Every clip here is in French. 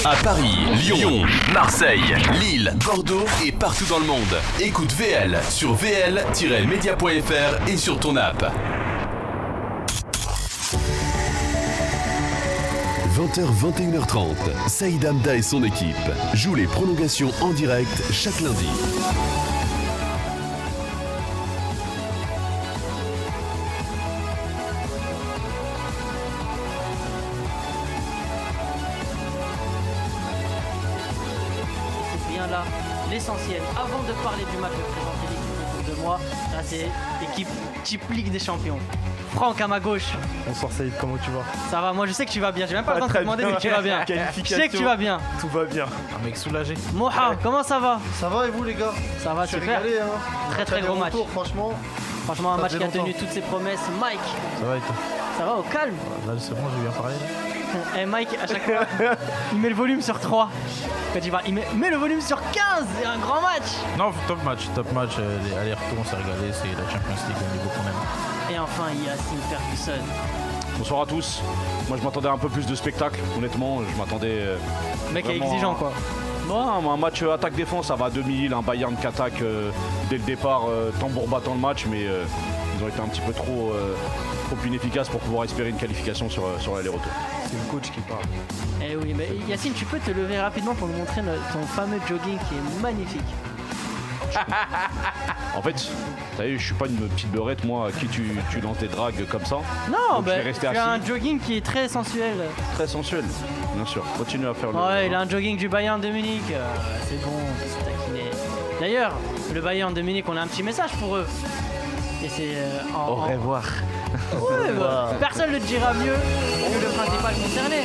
À Paris, Lyon, Marseille, Lille, Bordeaux et partout dans le monde. Écoute VL sur vl-media.fr et sur ton app. 20h, 21h30, Saïd Hamda et son équipe jouent les prolongations en direct chaque lundi. L'essentiel, avant de parler du match, de présenter l'équipe autour de moi, là c'est l'équipe type Ligue des Champions. Franck à ma gauche. Bonsoir Saïd, comment tu vas? Ça va, moi je sais que tu vas bien, j'ai même pas besoin de te demander mais tu vas bien. Je sais que tu vas bien. Tout va bien. Un mec soulagé. Moha, comment ça va? Ça va et vous les gars? Ça va, super. Régalé, hein. Très gros match. Franchement un match qui a tenu toutes ses promesses. Mike. Ça va et toi? Ça va au calme? Là c'est bon, j'ai bien parlé. Et Mike, à chaque fois, il met le volume sur 3. Quand il va, il met le volume sur 15. C'est un grand match. Non, top match. Les allers-retours, on s'est régalé. C'est la Champions League au niveau qu'on aime. Et enfin, Yacine Ferguson. Bonsoir à tous. Moi, je m'attendais à un peu plus de spectacle. Honnêtement, je m'attendais. Le mec est exigeant, quoi. Non, un match attaque-défense, ça va à 2000. Un Bayern qui attaque dès le départ, tambour battant le match, mais ils ont été un petit peu trop inefficaces pour pouvoir espérer une qualification sur l'aller-retour. C'est le coach qui parle. Eh oui, mais Yacine, tu peux te lever rapidement pour nous montrer ton fameux jogging qui est magnifique. En fait, vous savez, je suis pas une petite beurette, moi, à qui tu lances des dragues comme ça. Non, bah, tu as un jogging qui est très sensuel. Très sensuel, bien sûr. Continue à faire le... Ouais, il a un jogging du Bayern de Munich. C'est bon, c'est taquiné. D'ailleurs, le Bayern de Munich, on a un petit message pour eux. Et c'est Au revoir. Ouais, bah, personne ne le dira mieux que le principal concerné.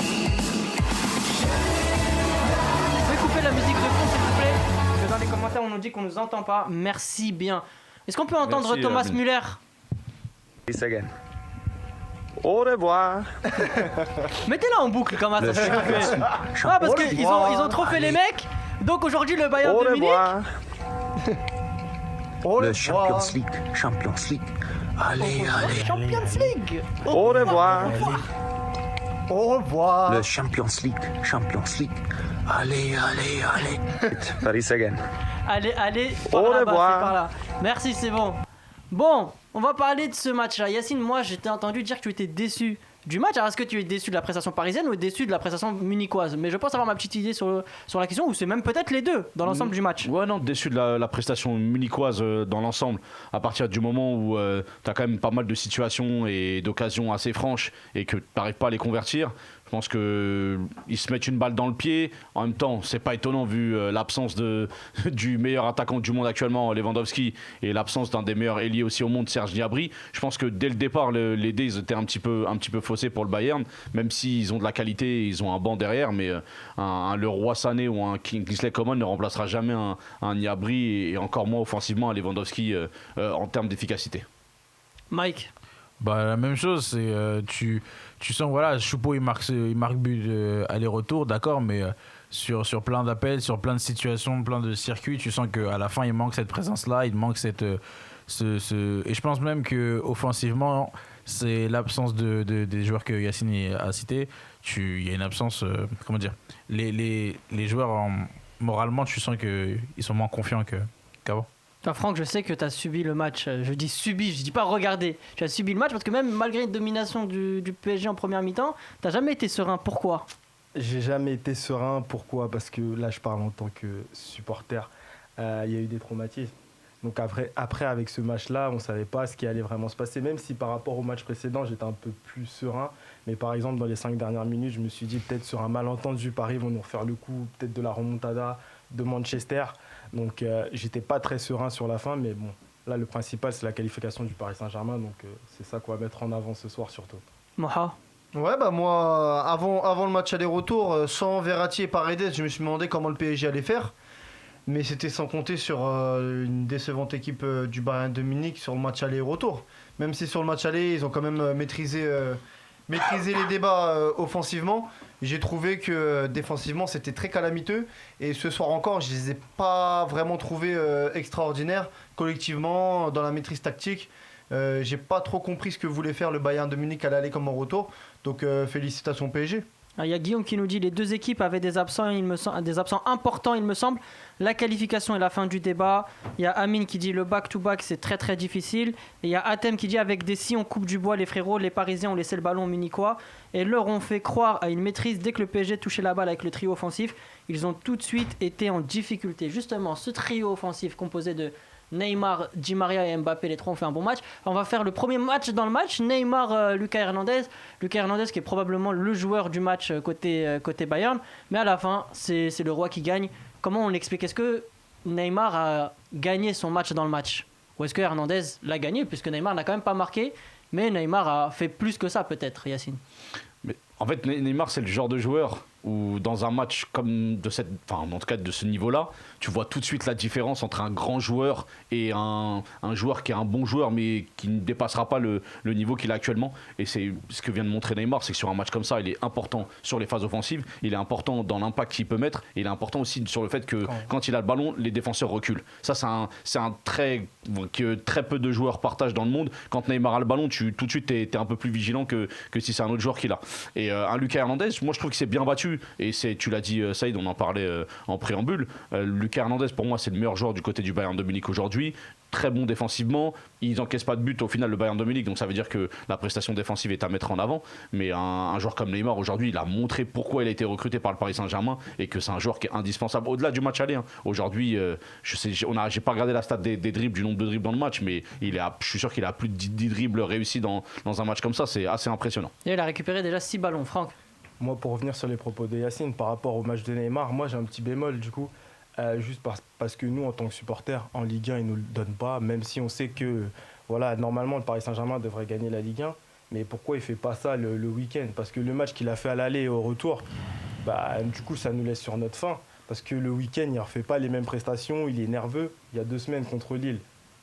Vous pouvez couper la musique de fond, s'il vous plaît? Parce que dans les commentaires, on nous dit qu'on nous entend pas. Merci bien. Est-ce qu'on peut entendre Merci, Thomas Ben. Müller? Au revoir. Mettez-la en boucle comme ça. Ah, parce qu'ils ont trop fait les mecs. Donc aujourd'hui, le Bayern de Munich. Le Champions League. Allez. Champions League. Au revoir. Au revoir. Le Champions League. Allez. Paris again. Allez, Au par là-bas, revoir. c'est par là. Merci, c'est bon. Bon, on va parler de ce match-là. Yacine, moi, je t'ai entendu dire que tu étais déçu du match. Alors, est-ce que tu es déçu de la prestation parisienne ou déçu de la prestation munichoise? Mais je pense avoir ma petite idée sur la question, ou c'est même peut-être les deux dans l'ensemble du match. Ouais, non, déçu de la prestation munichoise dans l'ensemble. À partir du moment où tu as quand même pas mal de situations et d'occasions assez franches et que tu n'arrives pas à les convertir, je pense qu'ils se mettent une balle dans le pied. En même temps, c'est pas étonnant vu l'absence du meilleur attaquant du monde actuellement, Lewandowski, et l'absence d'un des meilleurs ailiers aussi au monde, Serge Gnabry. Je pense que dès le départ, les dés étaient un petit peu faussés pour le Bayern, même s'ils ont de la qualité, ils ont un banc derrière, mais un Leroy Sané ou un Kingsley Coman ne remplacera jamais un Gnabry et encore moins offensivement un Lewandowski en termes d'efficacité. Mike? Bah, la même chose, c'est tu sens, voilà, Choupo il marque but aller-retour, d'accord, mais sur plein d'appels, sur plein de situations, plein de circuits, tu sens qu'à la fin il manque cette présence-là, il manque cette et je pense même que offensivement, c'est l'absence des joueurs que Yacine a cités. Il y a une absence, comment dire, les joueurs moralement, tu sens qu'ils sont moins confiants qu'avant. Toi, Franck, je sais que tu as subi le match. Je dis subi, je dis pas regardé. Tu as subi le match parce que même malgré une domination du PSG en première mi-temps, tu n'as jamais été serein. Pourquoi? J'ai jamais été serein. Pourquoi? Parce que là, je parle en tant que supporter. Il y a eu des traumatismes. Donc après, avec ce match-là, on ne savait pas ce qui allait vraiment se passer. Même si par rapport au match précédent, j'étais un peu plus serein. Mais par exemple, dans les 5 dernières minutes, je me suis dit peut-être sur un malentendu, Paris vont nous refaire le coup, peut-être de la remontada de Manchester. Donc j'étais pas très serein sur la fin. Mais bon, là, le principal, c'est la qualification du Paris Saint-Germain. Donc c'est ça qu'on va mettre en avant ce soir surtout. Moha? Ouais, bah moi, avant le match aller-retour, sans Verratti et Paredes, je me suis demandé comment le PSG allait faire. Mais c'était sans compter sur une décevante équipe du Bayern de Munich sur le match aller-retour. Même si sur le match aller, ils ont quand même maîtrisé les débats offensivement. J'ai trouvé que défensivement, c'était très calamiteux. Et ce soir encore, je ne les ai pas vraiment trouvés extraordinaires. Collectivement, dans la maîtrise tactique, j'ai pas trop compris ce que voulait faire le Bayern de Munich à l'aller comme en retour. Donc félicitations PSG. Il y a Guillaume qui nous dit les deux équipes avaient des absents importants, il me semble. La qualification est la fin du débat. Il y a Amine qui dit le back-to-back c'est très très difficile. Et il y a Atem qui dit avec des si on coupe du bois les frérots, les Parisiens ont laissé le ballon aux Munichois et leur ont fait croire à une maîtrise dès que le PSG touchait la balle avec le trio offensif. Ils ont tout de suite été en difficulté. Justement, ce trio offensif composé de Neymar, Di Maria et Mbappé, les trois ont fait un bon match. On va faire le premier match dans le match. Neymar, Lucas Hernandez. Lucas Hernandez qui est probablement le joueur du match côté Bayern. Mais à la fin, c'est le roi qui gagne. Comment on l'explique? Est-ce que Neymar a gagné son match dans le match? Ou est-ce que Hernandez l'a gagné? Puisque Neymar n'a quand même pas marqué. Mais Neymar a fait plus que ça peut-être, Yacine. Mais en fait, Neymar, c'est le genre de joueur où dans un match comme en tout cas de ce niveau-là, tu vois tout de suite la différence entre un grand joueur et un joueur qui est un bon joueur mais qui ne dépassera pas le niveau qu'il a actuellement. Et c'est ce que vient de montrer Neymar, c'est que sur un match comme ça, il est important sur les phases offensives, il est important dans l'impact qu'il peut mettre, et il est important aussi sur le fait que quand il a le ballon, les défenseurs reculent. Ça, c'est un trait que très peu de joueurs partagent dans le monde. Quand Neymar a le ballon, tout de suite, t'es un peu plus vigilant que si c'est un autre joueur qui l'a. Et un Lucas Hernandez, moi je trouve qu'il s'est bien battu. Et tu l'as dit, Saïd, on en parlait en préambule. Lucas Hernandez, pour moi, c'est le meilleur joueur du côté du Bayern de Munich aujourd'hui. Très bon défensivement, ils n'encaissent pas de but au final, le Bayern de Munich, donc ça veut dire que la prestation défensive est à mettre en avant. Mais un joueur comme Neymar aujourd'hui, il a montré pourquoi il a été recruté par le Paris Saint-Germain et que c'est un joueur qui est indispensable au-delà du match aller. Aujourd'hui, j'ai pas regardé la stat des dribbles, du nombre de dribbles dans le match, mais je suis sûr qu'il a plus de 10 dribbles réussis dans un match comme ça. C'est assez impressionnant. Et il a récupéré déjà 6 ballons, Franck. Moi, pour revenir sur les propos de Yacine par rapport au match de Neymar, moi j'ai un petit bémol du coup, juste parce que nous en tant que supporters en Ligue 1 ils nous le donnent pas, même si on sait que voilà, normalement le Paris Saint-Germain devrait gagner la Ligue 1, mais pourquoi il fait pas ça le week-end? Parce que le match qu'il a fait à l'aller et au retour, du coup ça nous laisse sur notre faim, parce que le week-end il ne refait pas les mêmes prestations, il est nerveux. Il y a 2 semaines contre Lille,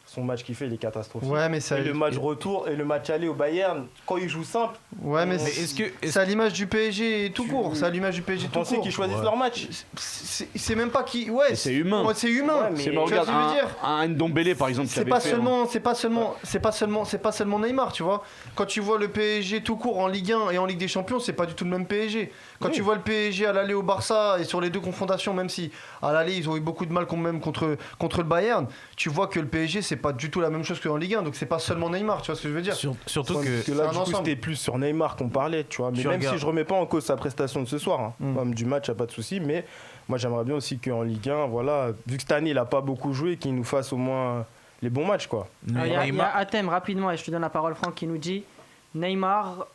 son match qu'il fait il est catastrophique. Ouais, mais ça... Et le match retour et le match aller au Bayern, quand il joue simple. Ouais, mais c'est à l'image du PSG tout court. C'est à l'image du PSG tout court. Vous pensez qu'ils choisissent leur match? C'est même pas qui. Ouais, c'est humain. Ouais, c'est humain. Ouais, mais tu vois ce que je veux dire. un Ndombele par exemple. C'est pas seulement Neymar, tu vois. Quand tu vois le PSG tout court en Ligue 1 et en Ligue des Champions, c'est pas du tout le même PSG. Quand tu vois le PSG à l'aller au Barça et sur les deux confrontations, même si à l'aller ils ont eu beaucoup de mal quand même contre le Bayern, tu vois que le PSG c'est pas du tout la même chose qu'en Ligue 1, donc c'est pas seulement Neymar, tu vois ce que je veux dire. Surtout Parce que là, du coup, c'était plus sur Neymar qu'on parlait, tu vois. Mais même si je remets pas en cause sa prestation de ce soir, même du match, y a pas de souci. Mais moi, j'aimerais bien aussi qu'en Ligue 1, voilà, vu que cette année, il a pas beaucoup joué, qu'il nous fasse au moins les bons matchs, quoi. Il y a Atem rapidement, et je te donne la parole, Franck, qui nous dit Neymar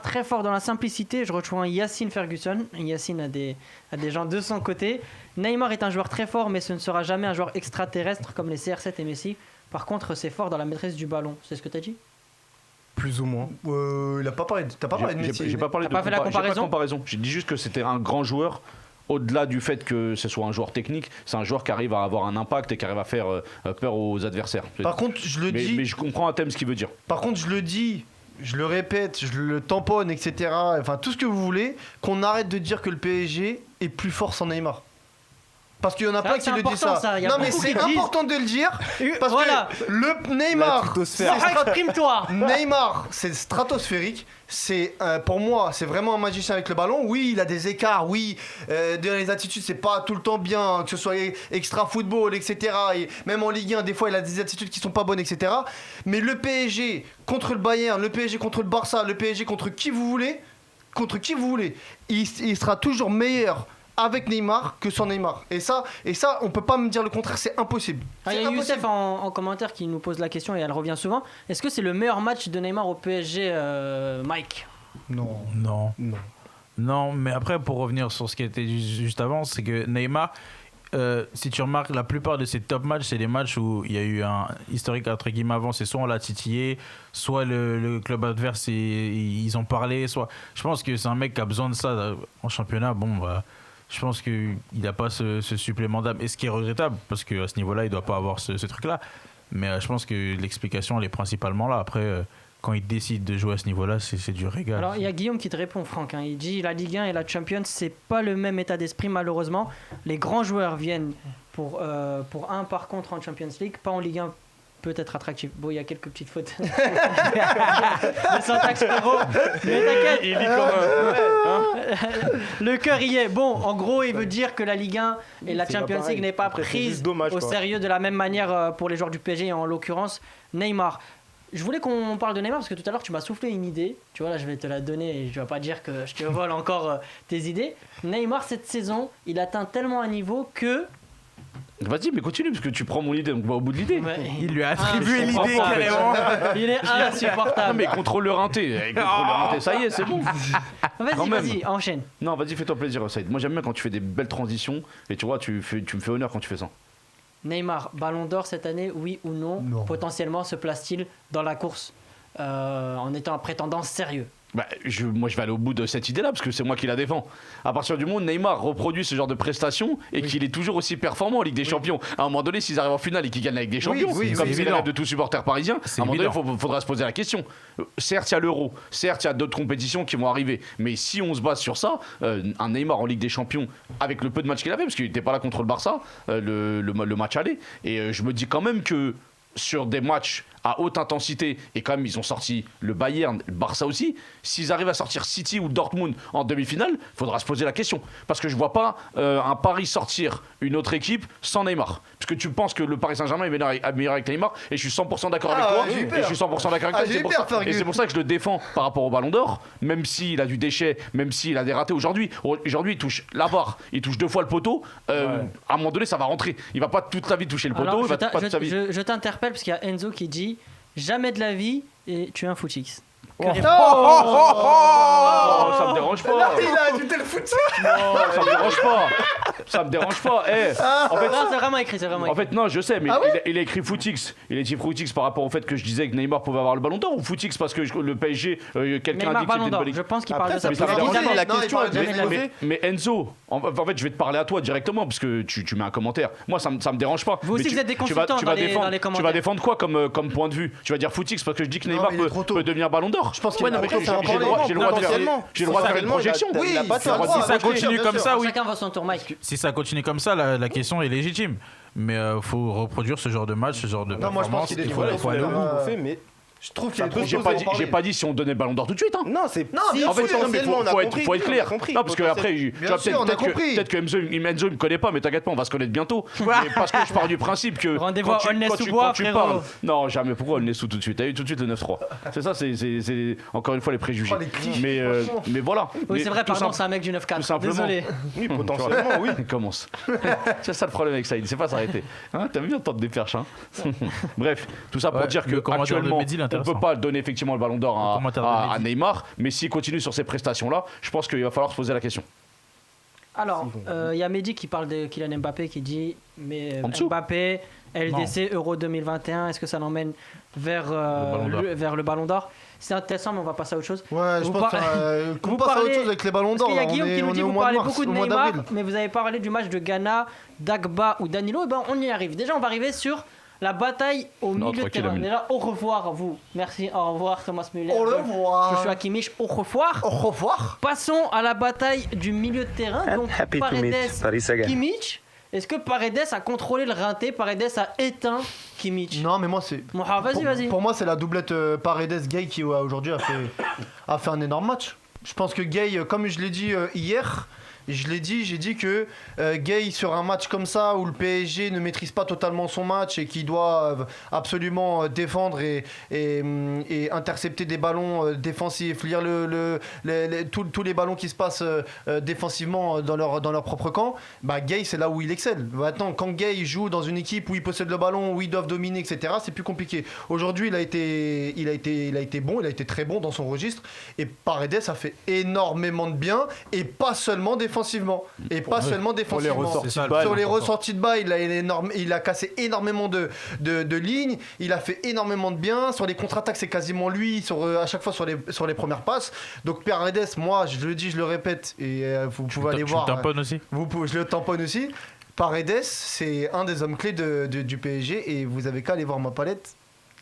très fort dans la simplicité. Je rejoins Yacine Ferguson. Yacine a des gens de son côté. Neymar est un joueur très fort, mais ce ne sera jamais un joueur extraterrestre comme les CR7 et Messi. Par contre, c'est fort dans la maîtrise du ballon. C'est ce que tu as dit? Plus ou moins. Il a pas parlé. T'as pas parlé de Messi. J'ai pas parlé de comparaison. J'ai dit juste que c'était un grand joueur. Au-delà du fait que ce soit un joueur technique, c'est un joueur qui arrive à avoir un impact et qui arrive à faire peur aux adversaires. Par contre, mais je comprends à thème ce qu'il veut dire. Par contre, je le dis, je le répète, je le tamponne, etc. Enfin, tout ce que vous voulez, qu'on arrête de dire que le PSG est plus fort sans Neymar. Parce qu'il y en a plein qui le disent ça. Non, mais c'est important de le dire. Parce que le Neymar, exprime-toi. Neymar, c'est stratosphérique. C'est pour moi, c'est vraiment un magicien avec le ballon. Oui, il a des écarts. Oui, dans les attitudes, c'est pas tout le temps bien, que ce soit extra football, etc. Et même en Ligue 1, des fois, il a des attitudes qui sont pas bonnes, etc. Mais le PSG contre le Bayern, le PSG contre le Barça, le PSG contre qui vous voulez, il sera toujours meilleur avec Neymar que sans Neymar. Et ça, on peut pas me dire le contraire, c'est impossible. Il y a Youssef en commentaire qui nous pose la question et elle revient souvent. Est-ce que c'est le meilleur match de Neymar au PSG, Mike? Non, mais après, pour revenir sur ce qui était juste avant, c'est que Neymar, si tu remarques, la plupart de ses top matchs, c'est des matchs où il y a eu un historique entre guillemets avant, c'est soit on l'a titillé, soit le club adverse, ils ont parlé, soit... Je pense que c'est un mec qui a besoin de ça en championnat. Je pense qu'il n'a pas ce supplément d'âme. Et ce qui est regrettable, parce qu'à ce niveau-là, il ne doit pas avoir ce truc-là. Mais je pense que l'explication, elle est principalement là. Après, quand il décide de jouer à ce niveau-là, c'est du régal. Alors, il y a Guillaume qui te répond, Franck. Il dit la Ligue 1 et la Champions, c'est pas le même état d'esprit, malheureusement. Les grands joueurs viennent pour un, par contre, en Champions League, pas en Ligue 1. Peut-être attractif. Bon, il y a quelques petites fautes. Le syntaxe, frérot. Mais t'inquiète. Il dit comme Le cœur y est. Bon, en gros, il veut dire que la Ligue 1 et la C'est pas Champions pareil. League n'est pas Après, c'est prise juste dommage, au quoi. sérieux de la même manière pour les joueurs du PSG, en l'occurrence Neymar. Je voulais qu'on parle de Neymar parce que tout à l'heure tu m'as soufflé une idée. Tu vois, là je vais te la donner et je vais pas dire que je te vole encore tes idées. Neymar cette saison, il atteint tellement un niveau que Vas-y, mais continue, parce que tu prends mon idée, donc va au bout de l'idée. ouais, Il lui a attribué je comprends l'idée pas, en fait. carrément. il est Non, insupportable. mais contrôle le rinté. Contrôle le rinté, ça y est, c'est bon. quand Vas-y, même. vas-y, enchaîne. Non, vas-y, fais-toi plaisir, Saïd. Moi, j'aime bien quand tu fais des belles transitions, et tu vois, tu me fais honneur quand tu fais ça. Neymar, Ballon d'Or cette année, oui ou non, Non. potentiellement se place-t-il dans la course en étant un prétendant sérieux? Bah, moi, je vais aller au bout de cette idée-là, parce que c'est moi qui la défends. À partir du moment où Neymar reproduit ce genre de prestations et qu'il est toujours aussi performant en Ligue des Champions, à un moment donné, s'ils arrivent en finale et qu'ils gagnent la Ligue des Champions, oui, comme c'est c'est le évident. rêve de tout supporter parisien, à C'est un moment donné, évident. il faudra se poser la question. Certes, il y a l'Euro, certes, il y a d'autres compétitions qui vont arriver, mais si on se base sur ça, un Neymar en Ligue des Champions, avec le peu de matchs qu'il avait, parce qu'il n'était pas là contre le Barça, le match aller, et je me dis quand même que sur des matchs à haute intensité, et quand même ils ont sorti le Bayern, le Barça aussi, s'ils arrivent à sortir City ou Dortmund en demi-finale, il faudra se poser la question. Parce que je vois pas un Paris sortir une autre équipe sans Neymar. Parce que tu penses que le Paris Saint-Germain est meilleur avec Neymar, et je suis 100% d'accord avec toi, j'ai eu et peur. je suis 100% d'accord avec toi, Ah, et j'ai c'est eu pour peur, ça- et Fergus. c'est pour ça que je le défends par rapport au Ballon d'Or, même s'il a du déchet, même s'il a des ratés aujourd'hui. Aujourd'hui, il touche la barre, il touche 2 fois le poteau, à un moment donné, ça va rentrer. Il va pas toute sa vie toucher le poteau, Alors, il va pas toute sa vie. je t'interpelle parce qu'il y a Enzo qui dit jamais de la vie et tu es un footix. Oh, ça me dérange pas. Il a ajouté le foot. Non, ça me dérange pas. Ça me dérange pas. En fait, Non, c'est vraiment écrit, c'est vraiment en écrit. fait, non, je sais, mais Ah ouais il a écrit Footix. Il a écrit Footix par rapport au fait que je disais que Neymar pouvait avoir le ballon d'or, ou Footix parce que le PSG, quelqu'un Neymar a dit que Ballon c'était une d'Or, bonne je équipe. pense qu'il Après, parle de ça ça. peut ça me dérange déranger, pas. la Non, il question parle est jamais bien de la posée. Mais Enzo, en fait, je vais te parler à toi directement parce que tu mets un commentaire. Moi, ça me dérange pas. Vous aussi, Mais vous êtes des tu vas consultants dans les défendre, tu commentaires. vas défendre quoi comme point de vue? Tu vas dire Footix parce que je dis que Non, Neymar mais il est trop tôt. peut devenir ballon d'or. Je pense qu'il Ouais, est non, mais trop tôt, j'ai c'est un le droit- problème. j'ai le droit de faire Potentiellement. j'ai le droit de faire une projection. Oui, Il a pas c'est un tort. droit. Si ça continue bien comme sûr. ça, oui. Chacun va son tour, Mike. Si ça continue comme ça, la question est légitime. Mais faut reproduire ce genre de match, ce genre de Non, moi, je pense performance. qu'il est Il trop faut, tôt. faut aller au bout. Mais Je trouve qu'il est trop J'ai tôt pas pour dit, parler. j'ai pas dit si on donnait le ballon d'or tout de suite. Hein. non, c'est Non, bien En fait, sûr, non, mais potentiellement, on a faut compris. être Oui, on a clair. compris. Non, parce que après, tu Bien vois, sûr, on a peut-être compris. que Enzo, il me connaît pas, mais t'inquiète pas, on va se connaître bientôt. Mais parce que je pars du principe que Rendez-vous à Aulnay-sous-Bois, quand tu frérot. parles, non, jamais. Pourquoi Aulnay-sous tout de suite? T'as eu tout de suite le 9-3. C'est ça, c'est encore une fois les préjugés. Oh, les clichés, Mais franchement. mais voilà. Oui, Mais c'est vrai, tout pardon, simple- c'est un mec du 9-4. tout simplement. Désolé. Oui, potentiellement, oui. Il commence. C'est ça le problème avec Saïd, c'est pas s'arrêter. Hein, t'aimes bien tenter des perches. Hein. Bref, tout ça pour Ouais, dire le que commentaire de actuellement, Mehdi, il est on intéressant. peut pas donner effectivement le ballon d'or Le commentaire de à Mehdi. Neymar, mais s'il continue sur ces prestations-là, je pense qu'il va falloir se poser la question. Alors, il y a Mehdi qui parle de Kylian Mbappé qui dit mais En dessous. Mbappé, LDC, Euro 2021, est-ce que ça l'emmène vers, Ballon d'Or. vers le Ballon d'Or? C'est intéressant, mais on va passer à autre chose. Ouais, je Vous pense par- qu'on vous passe à autre parlez- chose avec les ballons Parce d'or. qu'il y a là. Guillaume qui nous On dit est vous au mois de parlez mars, beaucoup de au mois Neymar, d'avril. mais vous avez parlé du match de Ghana, Dagba ou Danilo, et ben on y arrive. Déjà, on va arriver sur la bataille au Non, milieu de tranquille, terrain. Amine. Déjà, au revoir à vous. Merci, au revoir Thomas Müller. Au revoir. Joshua Kimmich, au revoir. Au revoir. Passons à la bataille du milieu de terrain. Donc, happy to meet Paredes, Paris again. Kimmich. Est-ce que Paredes a contrôlé le rinté? Paredes a éteint Kimmich. Non, mais moi, c'est. Mohamed, vas-y, Pour- vas-y. Pour moi, c'est la doublette Paredes-Gay qui aujourd'hui a fait un énorme match. Je pense que Gay, comme je l'ai dit hier, j'ai dit que Gay sur un match comme ça où le PSG ne maîtrise pas totalement son match et qui doit absolument défendre et intercepter des ballons défensifs, lire tous les ballons qui se passent défensivement dans leur propre camp, bah Gay c'est là où il excelle. Maintenant, quand Gay joue dans une équipe où il possède le ballon, où ils doivent dominer, etc., c'est plus compliqué. Aujourd'hui, il a été bon, il a été très bon dans son registre et Paredes a fait énormément de bien et pas seulement défensivement. Et pas seulement défensivement. ressorties de Sur les ressorties de balle, il a cassé énormément de lignes, il a fait énormément de bien. Sur les contre-attaques, c'est quasiment lui, à chaque fois sur les premières passes. Donc Paredes, moi, je le dis, je le répète, et vous pouvez aller voir. Tu tamponnes aussi. Je le tamponne aussi. Paredes, c'est un des hommes clés du PSG et vous avez qu'à aller voir ma palette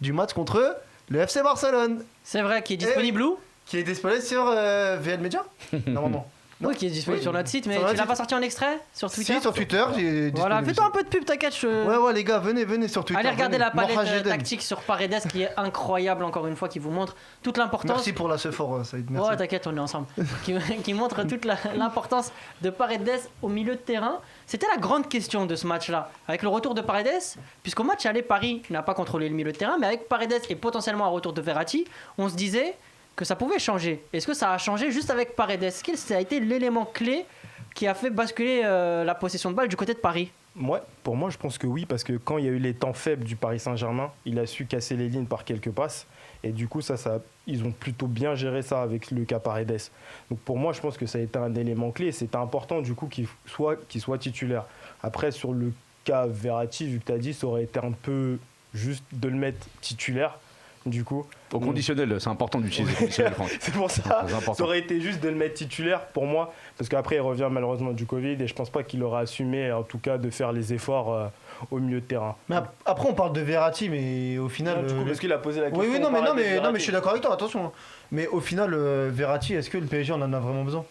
du match contre le FC Barcelone, C'est vrai qu'il est disponible où? qui est disponible sur VL Media, normalement. Oui, qui est disponible sur notre site, mais Sur tu notre l'as site. pas sorti en extrait sur Twitter? Si, sur Twitter, j'ai Voilà, disponible. fais-toi un peu de pub, t'inquiète. Ouais, les gars, venez sur Twitter. Allez regarder la palette Mohajedden. tactique sur Paredes qui est incroyable, encore une fois, qui vous montre toute l'importance. Merci pour la sephore, Saïd. Merci. Ouais, t'inquiète, on est ensemble. qui montre toute l'importance de Paredes au milieu de terrain. C'était la grande question de ce match-là. Avec le retour de Paredes, puisqu'au match aller, Paris n'a pas contrôlé le milieu de terrain, mais avec Paredes et potentiellement un retour de Verratti, on se disait que ça pouvait changer. Est-ce que ça a changé juste avec Paredes? Quel ça a été l'élément clé qui a fait basculer la possession de balle du côté de Paris? Pour moi, je pense que oui, parce que quand il y a eu les temps faibles du Paris Saint-Germain, il a su casser les lignes par quelques passes. Et du coup, ils ont plutôt bien géré ça avec le cas Paredes. Donc pour moi, je pense que ça a été un élément clé. C'était important du coup qu'il soit titulaire. Après, sur le cas Verratti, vu que tu as dit, ça aurait été un peu juste de le mettre titulaire. Du coup, Au conditionnel, c'est important d'utiliser le conditionnel, Franck. c'est pour ça. C'est important. Ça aurait été juste de le mettre titulaire pour moi, parce qu'après il revient malheureusement du Covid et je pense pas qu'il aura assumé en tout cas de faire les efforts au milieu de terrain. Mais après, on parle de Verratti, mais au final. Du coup, parce qu'il a posé la question. Oui, non, on parlait de mais Verratti. je suis d'accord avec toi, attention. Mais au final, Verratti, est-ce que le PSG en a vraiment besoin?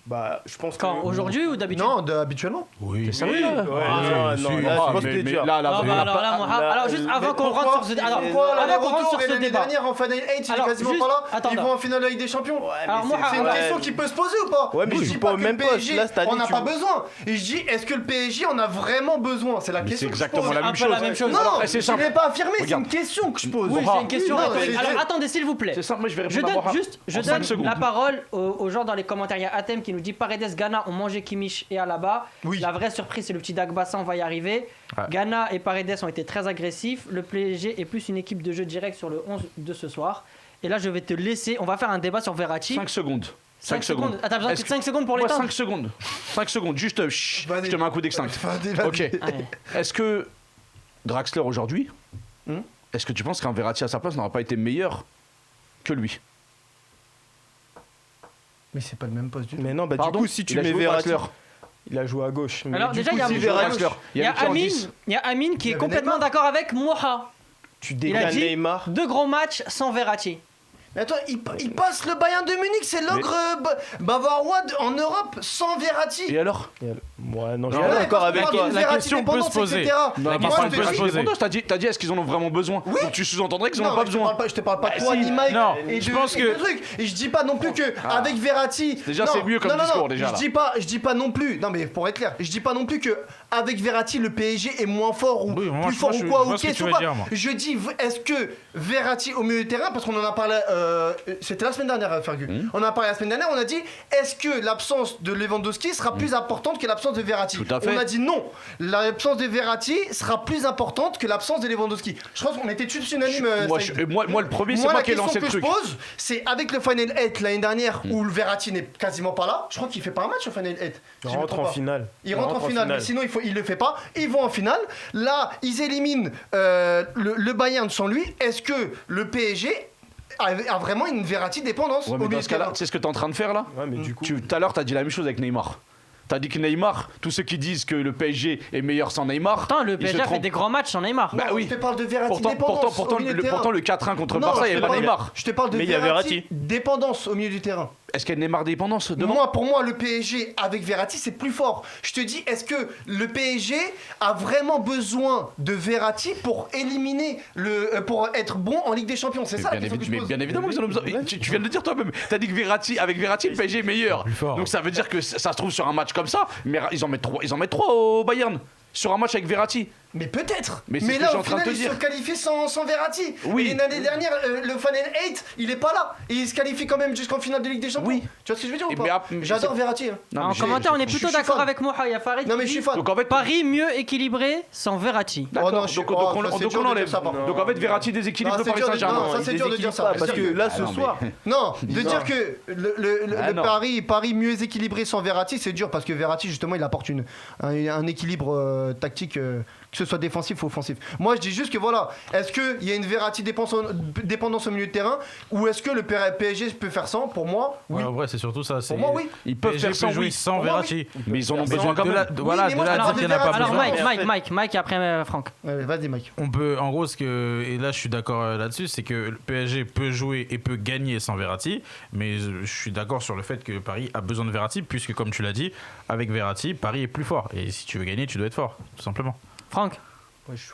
Bah, je pense Quand? que Aujourd'hui ou d'habitude? Non, habituellement. Oui, Oui, ça ouais, non, là, je pense que t'es dur. là, Non, bah, alors là, alors juste avant qu'on rentre sur ce débat. Avant qu'on rentre sur ce L'année débat. dernière, en Final 8, il est Alors, quasiment juste- pas là. attends, Ils vont en finale avec des champions. Alors, moi, C'est une ouais. question qui peut se poser ou pas? Ouais, mais Je je dis dis pas au que même le poste. PSG, Là, cette année, on n'a tu- pas besoin. Et je dis, est-ce que le PSG en a vraiment besoin? C'est la Mais question. c'est que je exactement pose. la Un même peu chose. la même chose. Non, Après, c'est je simple. ne l'ai pas affirmé, c'est Regarde. une question que je pose. Oui, c'est une question Non, rhétorique. c'est- Alors attendez, s'il vous plaît. C'est simple, moi je vais Je répondre à donne Moha juste, je en 5 donne secondes. la parole aux gens dans les commentaires. Il y a Atem qui nous dit Paredes, Ghana ont mangé Kimmich et Alaba. Oui. La vraie surprise, c'est le petit Dagbassa, on va y arriver. Ouais. Ghana et Paredes ont été très agressifs. Le PSG est plus une équipe de jeu direct sur le 11 de ce soir. Et là, je vais te laisser. On va faire un débat sur Verratti. 5 secondes. 5 secondes. Ah, t'as besoin de Est-ce que- 5 secondes pour les Moi, temps 5 secondes. 5 secondes, juste, Vas-y. je te mets un coup d'extinct. Vas-y. Ok. Allez. Est-ce que Draxler aujourd'hui, Hmm est-ce que tu penses qu'un Verratti à sa place n'aurait pas été meilleur que lui? Mais c'est pas le même poste du tout. Mais non, bah Pardon, du coup, si tu il a mets joué Verratti, Draxler. il a joué à gauche. Mais Alors, du déjà, coup, il y a si un- Verratti, Draxler. Il y a qui en Amine, 10. il y a Amine qui Il y est avait complètement Neymar. d'accord avec Moha. tu Il a décales dit Neymar. 2 gros matchs sans Verratti. Mais attends, il passe le Bayern de Munich, c'est l'ogre bavarois en Europe sans Verratti. Et alors? Ouais, non, je Non, suis pas ouais, d'accord avec toi. La question peut se poser. Non, question pas peut se pas poser. dépendance, t'as dit est-ce qu'ils en ont vraiment besoin? Oui. Donc tu sous-entendrais qu'ils en Non, ont pas je te besoin. parle je te parle pas de Bah, toi si. ni Mike Non, et je de, pense et que- de trucs. Et je dis pas non plus que avec Verratti. Déjà, Non, c'est mieux comme non, non, discours, non, déjà, là. Je dis pas non plus. Non mais pour être clair, je dis pas non plus que avec Verratti le PSG est moins fort ou Oui, moi, plus je- fort moi, ou je- quoi je vois ou ce que qu'est-ce tu ou veux pas. dire, moi. Je dis est-ce que Verratti au milieu de terrain parce qu'on en a parlé c'était la semaine dernière Fergus. On en a parlé la semaine dernière, on a dit est-ce que l'absence de Lewandowski sera plus importante que l'absence de Verratti? Tout à fait. On a dit non. L'absence de Verratti sera plus importante que l'absence de Lewandowski. Je pense qu'on était tous unanimes. Saïd. Moi, le premier, c'est Moi, moi la qui ai question lancé que le je truc. pose, c'est avec le Final 8 l'année dernière où le Verratti n'est quasiment pas là. Je crois qu'il fait pas un match au Final 8. Il si je me rentre trompe en pas. finale. Il rentre en finale, mais sinon il le fait pas. Ils vont en finale. Là, ils éliminent le Bayern sans lui. Est-ce que le PSG a vraiment une Verratti dépendance Ouais, au mais milieu dans de ce cas-là, terrain? c'est ce que t'es en train de faire là? Ouais, mais du coup. Tout à l'heure, t'as dit la même chose avec Neymar. T'as dit que Neymar, tous ceux qui disent que le PSG est meilleur sans Neymar. Pourtant, le ils se PSG a fait trompent. des grands matchs sans Neymar. Bah Non, oui. je te parle de Verratti dépendance au milieu de terrain. Pourtant, le 4-1 contre Non, Barça, il je n'y te avait pas parle- Neymar. Je te parle de Mais il y a Verratti dépendance au milieu du terrain. Est-ce qu'il y a Neymar dépendance devant? Pour moi, le PSG avec Verratti, c'est plus fort. Je te dis, est-ce que le PSG a vraiment besoin de Verratti pour éliminer pour être bon en Ligue des Champions? C'est ça la question que je Mais pose. bien évidemment qu'ils en ont besoin. Tu viens de le dire toi-même. T'as dit que avec Verratti, le PSG est meilleur. Plus fort. Donc ça veut dire que ça se trouve sur un match comme ça, mais ils en mettent 3 au Bayern. Sur un match avec Verratti. Mais peut-être. Mais c'est ce que je là, suis au en train de final, te ils dire. se qualifient sans Verratti. Oui. Et l'année dernière, le Final 8, il est pas là. Et il se qualifie quand même jusqu'en finale de Ligue des Champions. Oui. Tu vois ce que je veux dire ou Et pas mais J'adore c'est- Verratti. Hein. Non, En mais j'ai- commentaire, on est je plutôt suis d'accord fan. avec Moha. Il y a Farid Non, mais qui je suis dit fan. Donc en fait, Paris mieux équilibré sans Verratti. d'accord, Oh non, je suis- donc oh, on ça, c'est donc dur on de enlève. dire ça, par contre. Donc en fait, Verratti déséquilibre Non, le c'est Paris dur de- Saint-Germain. non, ça, c'est dur de dire ça. Parce que là, ce Ah, non, mais- soir, Non, de Non. dire que Ah, non. Paris mieux équilibré sans Verratti, c'est dur parce que Verratti justement il apporte un équilibre tactique que ce soit défensif ou offensif. Moi, je dis juste que voilà, est-ce qu'il y a une Verratti dépendance au milieu de terrain ou est-ce que le PSG peut faire sans? Pour moi, oui. Ouais, en vrai, c'est surtout ça. Pour moi, oui. Ils peuvent PSG faire sans, peut jouer oui. sans Pour moi, Verratti. Mais ils en ont besoin quand même. Voilà, mais de moi, là je à parle dire qu'il de n'y en a pas Alors besoin. Mike après Franck. Vas-y, Mike. On peut, en gros, et là je suis d'accord là-dessus, c'est que le PSG peut jouer et peut gagner sans Verratti, mais je suis d'accord sur le fait que Paris a besoin de Verratti, puisque comme tu l'as dit, avec Verratti, Paris est plus fort. Et si tu veux gagner, tu dois être fort, tout simplement. Franck, Ouais, je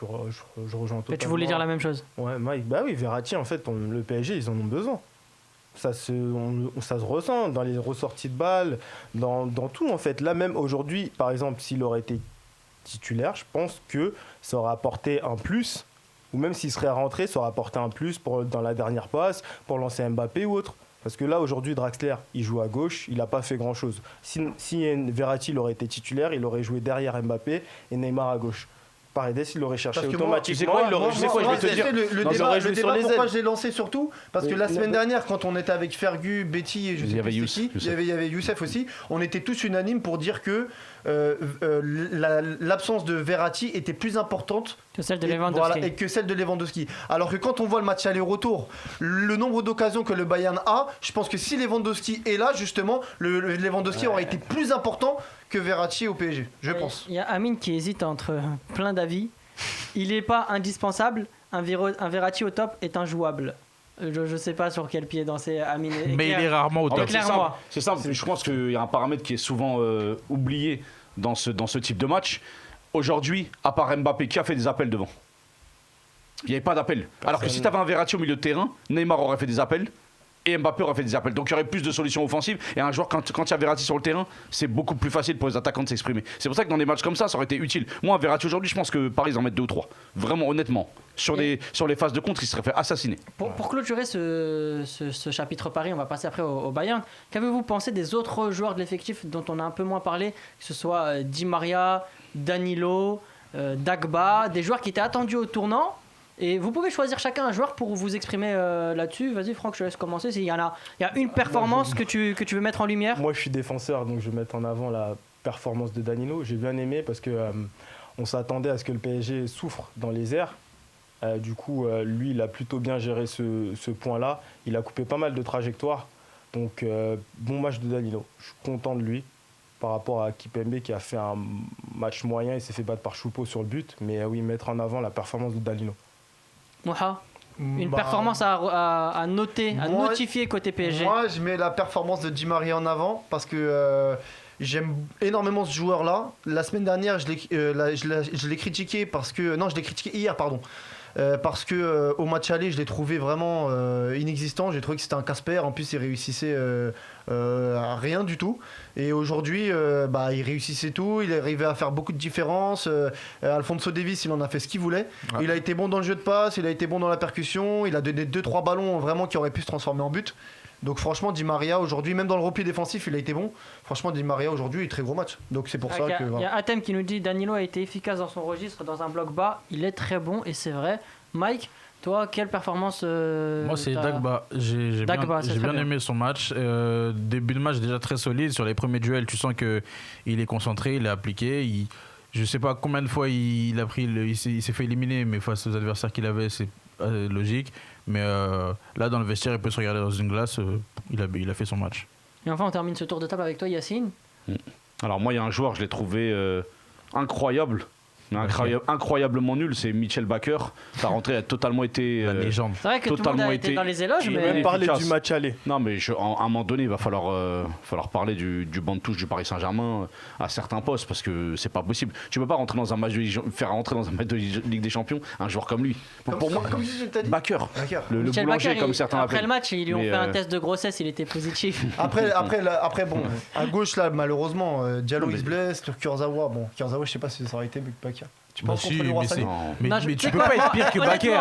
rejoins totalement. tu voulais dire la même chose. Ouais, Mike, bah oui, Verratti, en fait, le PSG, ils en ont besoin. Ça se ressent dans les ressorties de balles, dans tout, en fait. Là, même aujourd'hui, par exemple, s'il aurait été titulaire, je pense que ça aurait apporté un plus, ou même s'il serait rentré, ça aurait apporté un plus dans la dernière passe, pour lancer Mbappé ou autre. Parce que là, aujourd'hui, Draxler, il joue à gauche, il n'a pas fait grand-chose. Si Verratti il aurait été titulaire, il aurait joué derrière Mbappé et Neymar à gauche. Paredes, il l'aurait cherché Parce que moi, automatiquement. moi, il aurait, je vais te dire. Le Non, il débat, aurait joué sur les pourquoi ailes. je l'ai lancé surtout parce que Mais la il semaine a- dernière, quand on était avec Fergu, Betty et je Il sais y avait plus c'était Youssef. qui, il y avait Youssef aussi, on était tous unanimes pour dire que l'absence de Verratti était plus importante Que celle de et, Lewandowski. voilà, et que celle de Lewandowski. Alors que quand on voit le match aller-retour, le nombre d'occasions que le Bayern a, je pense que si Lewandowski est là, justement, le Lewandowski aurait été plus important que Verratti au PSG, je pense. Il y a Amine qui hésite entre plein d'avis. Il n'est pas indispensable. Un Verratti au top est injouable. Je ne sais pas sur quel pied danser, Amine. Mais il est rarement au En top. fait, c'est Éclaire-moi. simple. C'est simple. Je pense qu'il y a un paramètre qui est souvent oublié dans ce type de match. Aujourd'hui, à part Mbappé, qui a fait des appels devant? Il n'y avait pas d'appel. Alors que si tu avais un Verratti au milieu de terrain, Neymar aurait fait des appels et Mbappé aurait fait des appels. Donc il y aurait plus de solutions offensives. Et un joueur, quand il y a Verratti sur le terrain, c'est beaucoup plus facile pour les attaquants de s'exprimer. C'est pour ça que dans des matchs comme ça aurait été utile. Moi, Verratti aujourd'hui, je pense que Paris en met 2 ou 3. Vraiment, honnêtement. Sur les phases de contre, il se serait fait assassiner. Pour clôturer ce chapitre Paris, on va passer après au Bayern. Qu'avez-vous pensé des autres joueurs de l'effectif dont on a un peu moins parlé, que ce soit Di Maria, Danilo, Dagba, des joueurs qui étaient attendus au tournant? Et vous pouvez choisir chacun un joueur pour vous exprimer là-dessus. Vas-y Franck, je te laisse commencer. Il y a une performance que tu veux mettre en lumière. Moi, je suis défenseur, donc je vais mettre en avant la performance de Danilo. J'ai bien aimé parce que on s'attendait à ce que le PSG souffre dans les airs. Du coup, lui, il a plutôt bien géré ce point-là. Il a coupé pas mal de trajectoires. Donc, bon match de Danilo. Je suis content de lui par rapport à Kipembe qui a fait un match moyen. Il s'est fait battre par Choupo sur le but. Mais oui, mettre en avant la performance de Danilo. Moha, une performance à noter, à notifier côté PSG. Moi, je mets la performance de Di Maria en avant parce que j'aime énormément ce joueur-là. La semaine dernière, je l'ai critiqué parce que... Non, je l'ai critiqué hier, pardon. Parce que au match aller, je l'ai trouvé vraiment inexistant. J'ai trouvé que c'était un Casper. En plus, il réussissait à rien du tout. Et aujourd'hui, il réussissait tout. Il est arrivé à faire beaucoup de différences. Alphonso Davies, il en a fait ce qu'il voulait. Ouais. Il a été bon dans le jeu de passe. Il a été bon dans la percussion. Il a donné 2-3 ballons vraiment qui auraient pu se transformer en but. Donc franchement, Di Maria aujourd'hui, même dans le repli défensif, il a été bon. Franchement, Di Maria aujourd'hui, très gros match. Donc c'est pour ça que... Il y a Atem qui nous dit Danilo a été efficace dans son registre, dans un bloc bas. Il est très bon et c'est vrai. Mike, toi, quelle performance Moi, c'est Dagba. J'ai bien aimé son match. Début de match déjà très solide. Sur les premiers duels, tu sens qu'il est concentré, il est appliqué. Je ne sais pas combien de fois il s'est fait éliminer, mais face aux adversaires qu'il avait, c'est logique. Mais là, dans le vestiaire, il peut se regarder dans une glace. Il a fait son match. Et enfin, on termine ce tour de table avec toi, Yacine. Alors moi, il y a un joueur, je l'ai trouvé incroyable. Incroyablement nul, c'est Michel Bakker. Sa rentrée a totalement été la légende. C'est vrai que tout le monde a été dans les éloges, mais même parler du match aller. Non, mais à un moment donné, il va falloir parler du banc de touche du Paris Saint-Germain à certains postes parce que c'est pas possible. Tu peux pas rentrer dans un match faire rentrer dans un match de Ligue des Champions un joueur comme lui. Pour moi, Bakker, le boulanger comme certains l'appellent. Après le match, ils lui ont fait un test de grossesse, il était positif. Après bon, à gauche là, malheureusement, Diallo il se blesse, Kurzawa, je sais pas si ça aurait été Bakker. Tu penses contre le Roi Sané? Mais tu peux pas être pire que Bakker.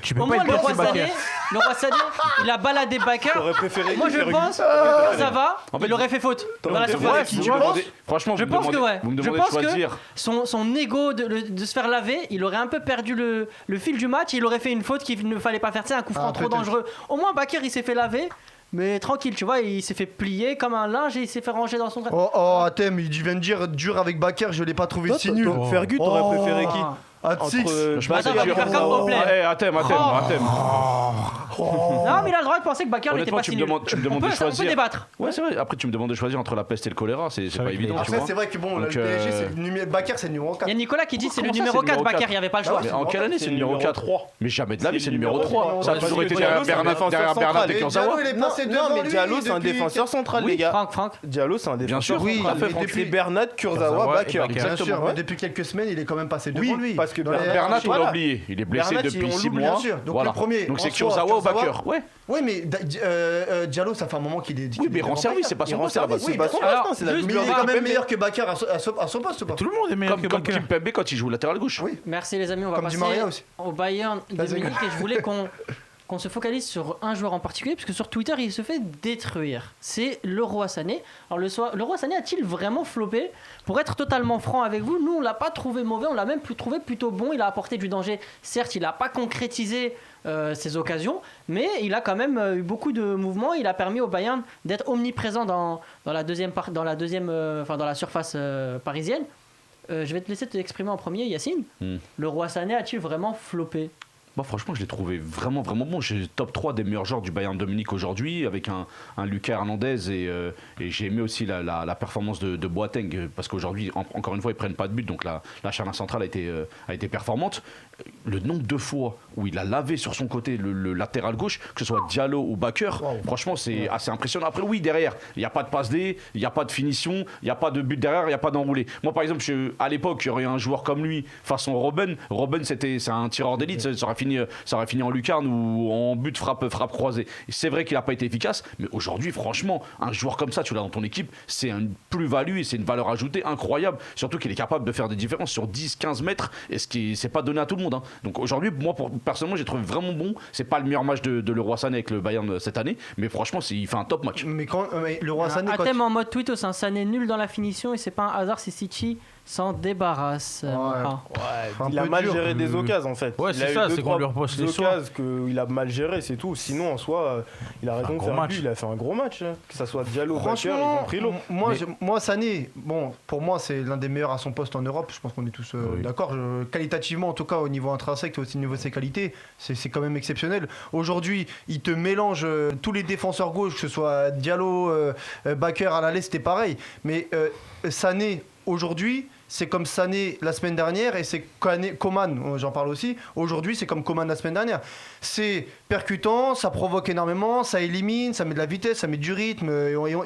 Tu peux pas être pire que Bakker. Le Roi Sané, il a baladé Bakker. Moi je pense que ça va. Il aurait fait faute. Franchement, je pense que ouais. Vous me je demandez pense de choisir. Que son ego de se faire laver, il aurait un peu perdu le fil du match. Il aurait fait une faute qu'il ne fallait pas faire. C'est un coup franc trop dangereux. Au moins Bakker il s'est fait laver. Mais tranquille, tu vois, il s'est fait plier comme un linge et il s'est fait ranger dans son drap. Oh, Atem, il vient de dire dur avec Bakker, je l'ai pas trouvé si nul. Fergus, t'aurais préféré qui? Six. Je pense Attends, on va lui faire comme Oblé. à thème. Non, mais il a le droit de penser que Bakker n'était Honnêtement, pas tu si me nul. demandes On de peut choisir. débattre. Ouais, c'est vrai. Après, tu me demandes de choisir entre la peste et le choléra. C'est pas évident, tu Après, vois. c'est vrai que bon, le Donc, PSG, c'est le numéro. Bakker, c'est le numéro 4. Il y a Nicolas qui dit c'est le Comment ça, numéro c'est le 4, numéro Bakker, 4? il n'y avait pas le choix. Mais en quelle année c'est le numéro 4? Mais jamais de la vie, c'est le numéro 3. Ça a toujours été Diallo, derrière Bernat et Kurzawa. il est passé devant Non, mais lui Diallo, c'est un depuis- défenseur central, les gars. Franck. Diallo, c'est un Bien défenseur sûr, oui, central. tout à fait, Et Franck. depuis Bernat, Kurzawa, Kurzawa et Bakker. Bakker. Bien sûr, Exactement. mais ouais. depuis quelques semaines, il est quand même passé Oui, devant lui. parce que Dans les- Bernat, Bernat, on voilà. l'a oublié. Il est blessé Bernat, depuis on 6 l'oublie, mois. bien sûr. Donc, Voilà. le premier, Donc en c'est soi, Kurzawa ou Kurzawa. Bakker. Ouais. Oui, mais Diallo, ça fait un moment qu'il est. Oui, mais il rend service, c'est pas son poste à la base. C'est pas son Alors, poste, c'est la juste Mais double il est quand même Kimpembe. meilleur que Bakker à son poste ou pas? Tout le monde est meilleur que Comme Bakker. Kimpembe quand il joue latéral gauche. Oui. Merci les amis, on va Comme Di passer Maria aussi. au Bayern de Vas-y. Munich et je voulais qu'on se focalise sur un joueur en particulier parce que sur Twitter il se fait détruire. C'est Leroy Sané. Alors Leroy Sané a-t-il vraiment floppé? Pour être totalement franc avec vous, nous on l'a pas trouvé mauvais, on l'a même trouvé plutôt bon. Il a apporté du danger. Certes, il n'a pas concrétisé ses occasions, mais il a quand même eu beaucoup de mouvements. Il a permis au Bayern d'être omniprésent dans la surface parisienne. Je vais te laisser t'exprimer en premier, Yacine. Leroy Sané a-t-il vraiment floppé? Moi, franchement, je l'ai trouvé vraiment bon. J'ai top 3 des meilleurs joueurs du Bayern de Munich aujourd'hui, avec un Lucas Hernandez et j'ai aimé aussi la performance de Boateng, parce qu'aujourd'hui, encore une fois, ils prennent pas de but, donc la charnière centrale a été performante. Le nombre de fois où il a lavé sur son côté le latéral gauche, que ce soit Diallo ou Bakker, franchement, c'est assez impressionnant. Après, oui, derrière, il n'y a pas de passe D, il n'y a pas de finition, il n'y a pas de but derrière, il n'y a pas d'enroulé. Moi, par exemple, à l'époque, il y aurait un joueur comme lui, façon Robben. Robben, c'est un tireur d'élite, ça aurait fini en lucarne ou en but frappe croisée. C'est vrai qu'il n'a pas été efficace, mais aujourd'hui, franchement, un joueur comme ça, tu l'as dans ton équipe, c'est une plus-value et c'est une valeur ajoutée incroyable. Surtout qu'il est capable de faire des différences sur 10-15 mètres, et ce qui c'est pas donné à tout le monde. Hein. Donc aujourd'hui, moi, personnellement, j'ai trouvé vraiment bon. C'est pas le meilleur match de Leroy Sané avec le Bayern cette année, mais franchement, il fait un top match. Mais Leroy Sané, Un quand thème en mode tweet, c'est un Sané nul dans la finition et c'est pas un hasard si City s'en débarrasse. Il a peu mal dur. géré des occasions en fait. Ouais, Il a c'est eu ça, deux, c'est qu'on trois lui reproche les occasions qu'il a mal géré, c'est tout. Sinon en soi, il a raison de gros faire match. lui, il a fait un gros match. Hein. Que ça soit Diallo, Bakker, ils franchement, ont pris l'eau. moi, Sané, bon, pour moi, c'est l'un des meilleurs à son poste en Europe. Je pense qu'on est tous Oui. d'accord. Qualitativement, en tout cas, au niveau intrinsèque, aussi au niveau de ses qualités, c'est quand même exceptionnel. Aujourd'hui, il te mélange tous les défenseurs gauche, que ce soit Diallo, Bakker à l'aller, c'était pareil. Mais Sané, aujourd'hui, c'est comme Sané la semaine dernière et c'est Coman, j'en parle aussi. Aujourd'hui, c'est comme Coman la semaine dernière. C'est percutant, ça provoque énormément, ça élimine, ça met de la vitesse, ça met du rythme.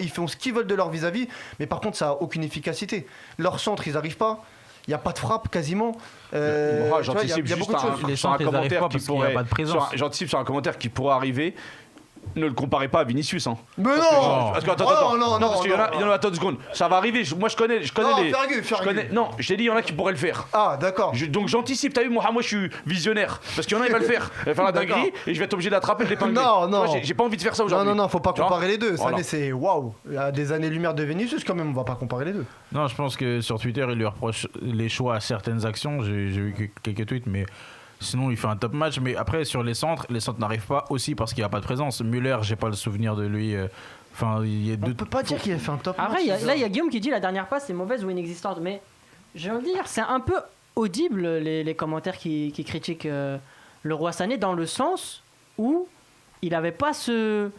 Ils font ce qu'ils veulent de leur vis-à-vis, mais par contre, ça n'a aucune efficacité. Leur centre, ils n'arrivent pas. Il n'y a pas de frappe quasiment. J'anticipe y a juste beaucoup de choses. Les sur un centres, ils arrivent commentaire pas qui parce qu'il y a pourrait. pas de présence. J'anticipe sur un commentaire qui pourrait arriver. Ne le comparez pas à Vinicius. Hein. Mais non Parce que, attends, Oh attends. non, parce qu'il y en a, attends une seconde. Ça va arriver. Moi, je connais Non, les. Fergus. Je connais. Non, je t'ai dit, il y en a qui pourraient le faire. Ah, d'accord. Donc j'anticipe, t'as vu, moi je suis visionnaire. Parce qu'il y en a, il va le faire. Il va faire la dinguerie et je vais être obligé d'attraper de l'épingler. Non, Tu vois, non. j'ai pas envie de faire ça aujourd'hui. Non, faut pas Tu vois comparer les deux. Voilà. Sané, c'est waouh. Il y a des années-lumière de Vinicius quand même, on va pas comparer les deux. Non, je pense que sur Twitter, il lui reproche les choix à certaines actions. J'ai vu quelques tweets, mais sinon, il fait un top match. Mais après, sur les centres n'arrivent pas aussi parce qu'il n'y a pas de présence. Müller, j'ai pas le souvenir de lui. Enfin, il y a On deux. peut pas dire qu'il a fait un top Après, match. là, il y a Guillaume qui dit la dernière passe est mauvaise ou inexistante. Mais je veux dire, c'est un peu audible les commentaires qui critiquent Leroy Sané dans le sens où il n'avait pas ce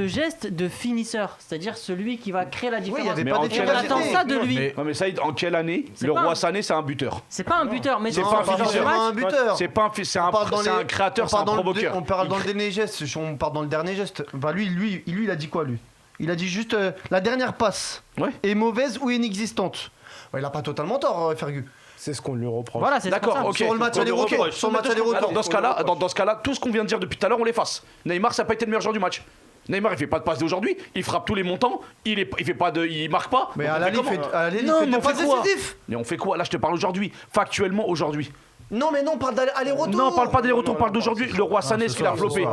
geste de finisseur, c'est-à-dire celui qui va créer la Oui, il différence. y avait Mais pas en Et quelle on année- attend ça de lui. Mais- Non, mais Saïd, en quelle année C'est le pas roi un- Sané, c'est un buteur? C'est pas un buteur, mais C'est dans pas un ce genre de finisseur. match, un buteur. C'est pas un, c'est un, On parle dans c'est les- un créateur, on c'est un parle dans le- provoqueur. On parle dans le dernier geste. On part dans le dernier geste. Bah lui, il a dit quoi lui? Il a dit juste la dernière passe Ouais. est mauvaise ou inexistante. Ouais, il a pas totalement tort, Fergus. C'est ce qu'on lui reproche. voilà, c'est D'accord, ça. ok. Sur le match Donc, aller-retour. ok. Sur le match aller-retour. Alors, dans ce cas-là, tout ce qu'on vient de dire depuis tout à l'heure, on l'efface. Neymar, ça n'a pas été le meilleur joueur du match. Neymar, il fait pas de passe d'aujourd'hui, il frappe tous les montants, il fait pas de, il marque pas. Mais Donc, à on la fait ligne, comment il fait mais on pas fait quoi décisif. Mais on fait quoi? Là, je te parle aujourd'hui, factuellement aujourd'hui. Non, mais non, on parle d'aller-retour. Non, on parle pas d'aller-retour, on parle d'aujourd'hui. Le roi Sané, ce qu'il a floppé.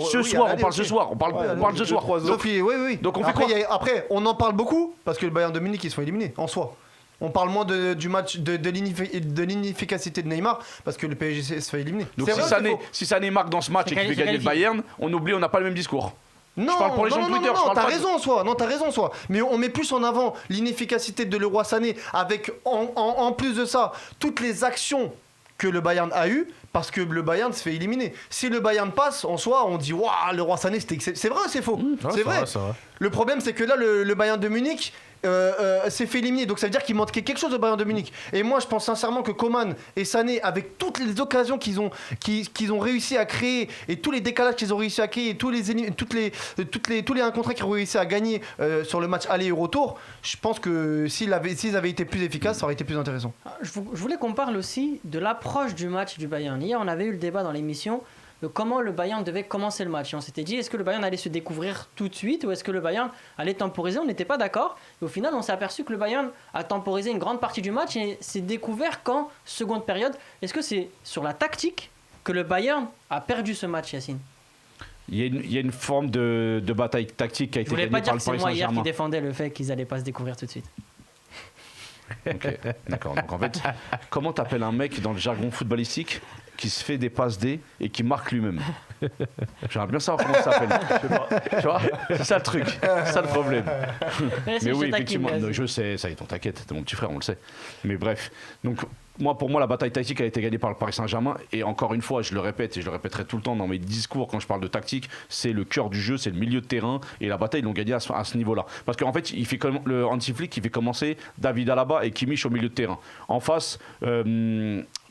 Ce soir, on parle ce soir. On parle ce soir. Sophie, oui. Donc on fait après, quoi après, on en parle beaucoup parce que le Bayern de Munich, ils sont éliminés en soi. On parle moins du match de l'inefficacité de Neymar parce que le PSG se fait éliminer. Donc C'est si vrai, Sané, c'est faux. si Sané marque dans ce match et qu'il fait gagner le Bayern, on oublie, on n'a pas le même discours. Non, Je parle pour les gens de Twitter, je non, parle t'as pas raison en soi. Non, t'as raison en soi. Mais on met plus en avant l'inefficacité de Leroy Sané avec en plus de ça toutes les actions que le Bayern a eu parce que le Bayern se fait éliminer. Si le Bayern passe, en soi, on dit waouh, le Roi Sané, c'est vrai ou c'est faux? C'est vrai. Le problème, c'est que là, le Bayern de Munich s'est fait éliminer. Donc ça veut dire qu'il manquait quelque chose au Bayern de Munich. Et moi, je pense sincèrement que Coman et Sané, avec toutes les occasions qu'ils ont réussi à créer et tous les décalages qu'ils ont réussi à créer et tous les 1 contre 1 qu'ils ont réussi à gagner sur le match aller et retour, je pense que s'ils avaient été plus efficaces, ça aurait été plus intéressant. Je voulais qu'on parle aussi de l'approche du match du Bayern. Hier, on avait eu le débat dans l'émission de comment le Bayern devait commencer le match. Et on s'était dit, est-ce que le Bayern allait se découvrir tout de suite ou est-ce que le Bayern allait temporiser? On n'était pas d'accord. Et au final, on s'est aperçu que le Bayern a temporisé une grande partie du match et s'est découvert qu'en seconde période. Est-ce que c'est sur la tactique que le Bayern a perdu ce match, Yacine? Il y a une forme de bataille tactique qui a été gagnée par le Paris Saint-Germain. Je voulais pas dire que c'est moi hier qui défendais le fait qu'ils n'allaient pas se découvrir tout de suite. Ok, d'accord. Donc en fait, comment t'appelles un mec dans le jargon footballistique qui se fait des passes D et qui marque lui-même? J'aimerais bien savoir comment ça s'appelle. Tu vois, c'est ça le truc, c'est ça le problème. Mais oui, effectivement, je sais, ça y est, t'inquiète, t'es mon petit frère, on le sait. Mais bref, donc pour moi, la bataille tactique a été gagnée par le Paris Saint-Germain. Et encore une fois, je le répète et je le répéterai tout le temps dans mes discours quand je parle de tactique, c'est le cœur du jeu, c'est le milieu de terrain. Et la bataille, ils l'ont gagnée à ce niveau-là. Parce qu'en fait, le Hansi Flick, il fait commencer David Alaba et Kimmich au milieu de terrain. En face,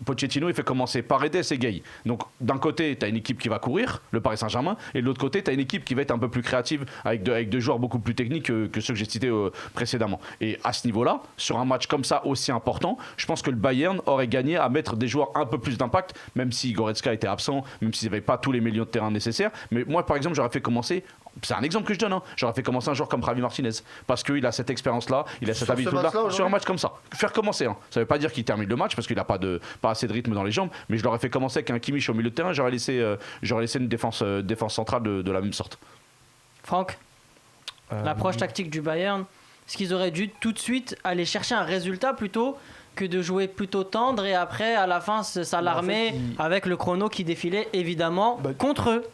Pochettino, il fait commencer Paredes et Gueye. Donc d'un côté, tu as une équipe qui va courir, le Paris Saint-Germain, et de l'autre côté, tu as une équipe qui va être un peu plus créative avec deux joueurs beaucoup plus techniques que ceux que j'ai cités précédemment. Et à ce niveau-là, sur un match comme ça aussi important, je pense que le Bayern aurait gagné à mettre des joueurs un peu plus d'impact, même si Goretzka était absent, même s'il n'y avait pas tous les milieux de terrain nécessaires. Mais moi, par exemple, j'aurais fait commencer, c'est un exemple que je donne, hein, j'aurais fait commencer un joueur comme Javi Martinez, parce qu'il a cette expérience-là, il a cette habitude-là, sur un match comme ça. Faire commencer, hein. Ça ne veut pas dire qu'il termine le match, parce qu'il n'a pas assez de rythme dans les jambes, mais je l'aurais fait commencer avec un Kimmich au milieu de terrain, j'aurais laissé une défense centrale de la même sorte. Franck, l'approche tactique du Bayern, est-ce qu'ils auraient dû tout de suite aller chercher un résultat plutôt que de jouer plutôt tendre et après à la fin s'alarmer avec le chrono qui défilait évidemment contre eux?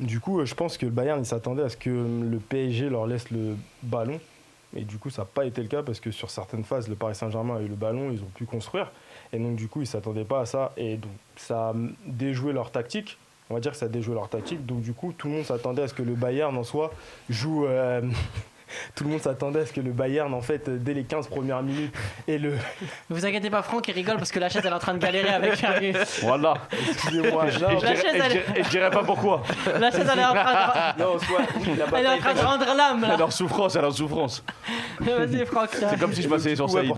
Du coup, je pense que le Bayern il s'attendait à ce que le PSG leur laisse le ballon. Et du coup, ça n'a pas été le cas parce que sur certaines phases, le Paris Saint-Germain a eu le ballon, ils ont pu construire. Et donc, du coup, ils ne s'attendaient pas à ça. Et donc, ça a déjoué leur tactique. On va dire que ça a déjoué leur tactique. Donc, du coup, tout le monde s'attendait à ce que le Bayern en soi joue. Tout le monde s'attendait à ce que le Bayern, en fait, dès les 15 premières minutes, et le... Ne vous inquiétez pas, Franck, il rigole parce que la chaise, elle est en train de galérer avec Fergus. Voilà. Excusez-moi. Et je dirais pas pourquoi. La chaise, elle est en train de... Non, soit, elle est en train de rendre l'âme, là. Elle est en souffrance. Vas-y, Franck. C'est comme si je m'asseyais sur Saïd.